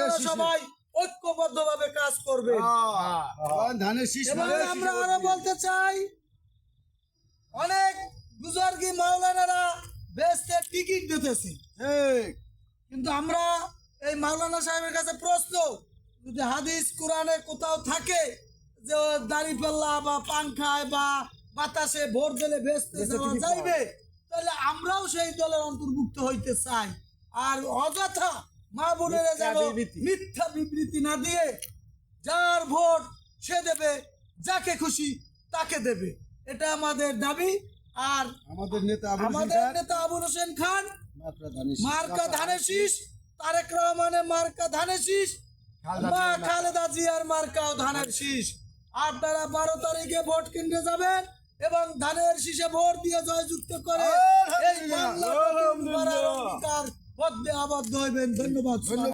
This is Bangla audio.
আপনারা সবাই ঐক্যবদ্ধভাবে কাজ করবেন। ধানের শীষ এবং আমরা আরো বলতে চাই, অনেক বুজুর্গি মাওলানারা বেহেশতের টিকিট দিতেছে, কিন্তু আমরা এই মাওলানা সাহেবের কাছে প্রশ্ন, যদি হাদিস কোরআনে কোথাও থাকে যে দাড়িপাল্লা বা পাংখায় বা বাতাসে ভোট দিলে বেহেশতে যাওয়া যাইবে, তাহলে আমরাও সেই দলের অন্তর্ভুক্ত হইতে চাই। আর অযথা মা বোনেরা যেন মিথ্যা বিবৃতি না দিয়ে যার ভোট সে দেবে, যাকে খুশি তাকে দেবে, এটা আমাদের দাবি। আর আমাদের নেতা আবুল হোসেন খান মার্কা ধানের শীষ, তারেক রহমানের মার্কা ধানের শীষ, মা খালেদা জিয়ার মার্কাও ধানের শীষ। আপনারা 12 তারিখে ভোট কেন্দ্রে যাবেন এবং ধানের শীষে ভোট দিয়ে জয়যুক্ত করে এই বাংলা অঙ্গীকার পদ্মে আবদ্ধ হইবেন। ধন্যবাদ।